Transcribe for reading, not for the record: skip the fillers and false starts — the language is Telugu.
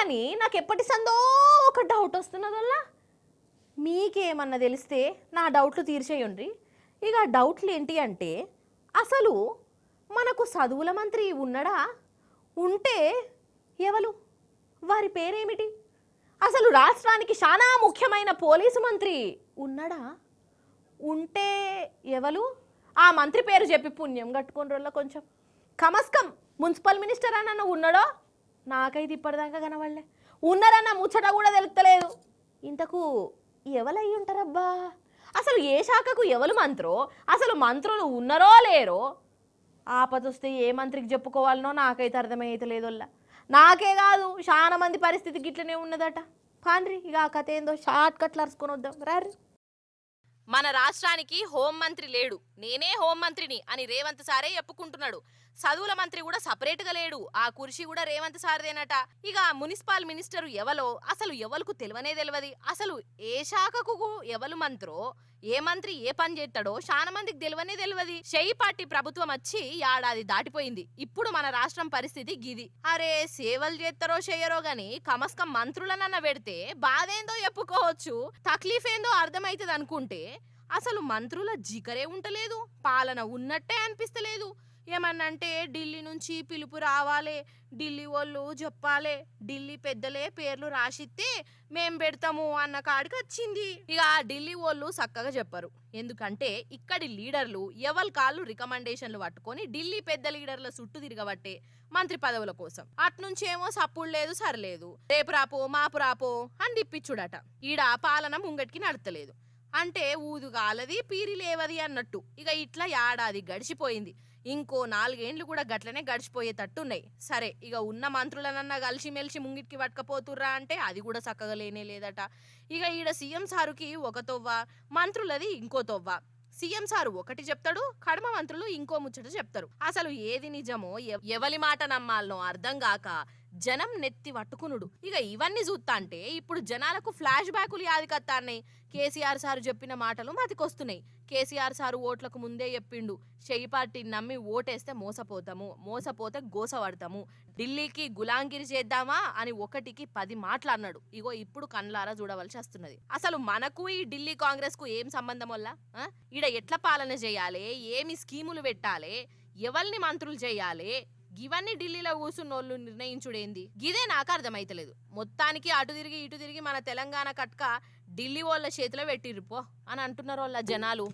కానీ నాకు ఎప్పటి సందో ఒక డౌట్ వస్తున్నదల్లా. మీకేమన్నా తెలిస్తే నా డౌట్లు తీర్చేయండి. ఇక ఆ డౌట్లు ఏంటి అంటే, అసలు మనకు చదువుల మంత్రి ఉన్నాడా? ఉంటే ఎవరు? వారి పేరేమిటి? అసలు రాష్ట్రానికి చాలా ముఖ్యమైన పోలీసు మంత్రి ఉన్నాడా? ఉంటే ఎవరు? ఆ మంత్రి పేరు చెప్పి పుణ్యం కట్టుకుని రోజుల్లో కొంచెం కమస్కం మున్సిపల్ మినిస్టర్ అన్న ఉన్నాడో? నాకైతే ఇప్పటిదాకా కనవాళ్ళే. ఉన్నారన్న ముచ్చట కూడా తెలుస్తలేదు. ఇంతకు ఎవరై ఉంటారబ్బా? అసలు ఏ శాఖకు ఎవరు మంత్రో? అసలు మంత్రులు ఉన్నారో లేరో? ఆపదొస్తే ఏ మంత్రికి చెప్పుకోవాలనో నాకైతే అర్థమైతలేదోల్లా. నాకే కాదు చాలా మంది పరిస్థితి గిట్లనే ఉన్నదట. పాండ్రి ఇక ఆ కథ ఏందో షార్ట్ కట్లు అరుచుకొని వద్దాం రారి. మన రాష్ట్రానికి హోంమంత్రి లేడు, నేనే హోంమంత్రిని అని రేవంత్ సారే చెప్పుకుంటున్నాడు. చదువుల మంత్రి కూడా సపరేట్గా లేడు, ఆ కుర్చీ కూడా రేవంత్ సార్దేనట. ఇక మున్సిపల్ మినిస్టర్ ఎవలో అసలు ఎవలకు తెలియనే తెలియదు. అసలు ఏ శాఖకు ఎవరు మంత్రో, ఏ మంత్రి ఏ పని చేస్తాడో చాలా మందికి తెలియనే తెలియదు. షెయి పార్టీ ప్రభుత్వం వచ్చి ఏడాది దాటిపోయింది. ఇప్పుడు మన రాష్ట్రం పరిస్థితి గిది. అరే సేవలు చేస్తారో చెయ్యరో గాని కమస్కం మంత్రులనన్న పెడితే బాధేందో చెప్పుకోవచ్చు, తక్లీఫ్ ఏందో అర్థమైతుంది అనుకుంటే అసలు మంత్రుల జికరే ఉంటలేదు, పాలన ఉన్నట్టే అనిపిస్తలేదు. ఏమన్నంటే ఢిల్లీ నుంచి పిలుపు రావాలే, ఢిల్లీ వాళ్ళు చెప్పాలే, ఢిల్లీ పెద్దలే పేర్లు రాసిస్తే మేం పెడతాము అన్న కాడికి వచ్చింది. ఇక ఢిల్లీ వాళ్ళు చక్కగా చెప్పరు, ఎందుకంటే ఇక్కడి లీడర్లు ఎవరి కాళ్ళు రికమెండేషన్లు పట్టుకొని ఢిల్లీ పెద్ద లీడర్ల చుట్టూ తిరగబట్టే మంత్రి పదవుల కోసం. అట్నుంచేమో సప్పుడు లేదు సరిలేదు, రేపు రాపో మాపు రాపో అని తిప్పిచ్చుడట. ఈడ పాలన ముంగటికి నడతలేదు అంటే ఊదుగాలది పీరి లేవది అన్నట్టు. ఇక ఇట్లా ఏడాది గడిచిపోయింది, ఇంకో 4 ఏండ్లు కూడా గట్లనే గడిచిపోయేటట్టున్నాయి. సరే ఇక ఉన్న మంత్రులనన్నా కలిసిమెలిసి ముంగిటికి పట్టుకపోతుర్రా అంటే అది కూడా చక్కగా లేనే లేదట. ఇక ఈడ సీఎం సారుకి ఒక తొవ్వ, మంత్రులది ఇంకో తొవ్వ. సీఎం సారు ఒకటి చెప్తాడు, కడమ మంత్రులు ఇంకో ముచ్చట చెప్తారు. అసలు ఏది నిజమో ఎవలి మాట నమ్మాలనో అర్థం గాక జనం నెత్తి పట్టుకునుడు. ఇక ఇవన్నీ చూస్తా అంటే ఇప్పుడు జనాలకు ఫ్లాష్ బ్యాకులు యాదికత్తాన్నాయి. కేసీఆర్ సారు చెప్పిన మాటలు మతికొస్తున్నాయి. కేసీఆర్ సారు ఓట్లకు ముందే చెప్పిండు, షెయి పార్టీని నమ్మి ఓటేస్తే మోసపోతాము, మోసపోతే గోసపడతాము, ఢిల్లీకి గులాంగిరి చేద్దామా అని 1కి 10 మాట్లాడినాడు. ఇగో ఇప్పుడు కన్లారా చూడవలసి వస్తున్నది. అసలు మనకు ఈ ఢిల్లీ కాంగ్రెస్ కు ఏం సంబంధం వల్ల? ఈడ ఎట్లా పాలన చేయాలి, ఏమి స్కీములు పెట్టాలి, ఎవరిని మంత్రులు చేయాలి, ఇవన్నీ ఢిల్లీలో కూర్చున్నోళ్ళు నిర్ణయించుడేంది? గిదే నాకు అర్థమైతలేదు. మొత్తానికి అటు తిరిగి ఇటు తిరిగి మన తెలంగాణ కట్క ఢిల్లీ వాళ్ళ చేతిలో పెట్టిర్రు పో అని అంటున్నారు వాళ్ళ జనాలు.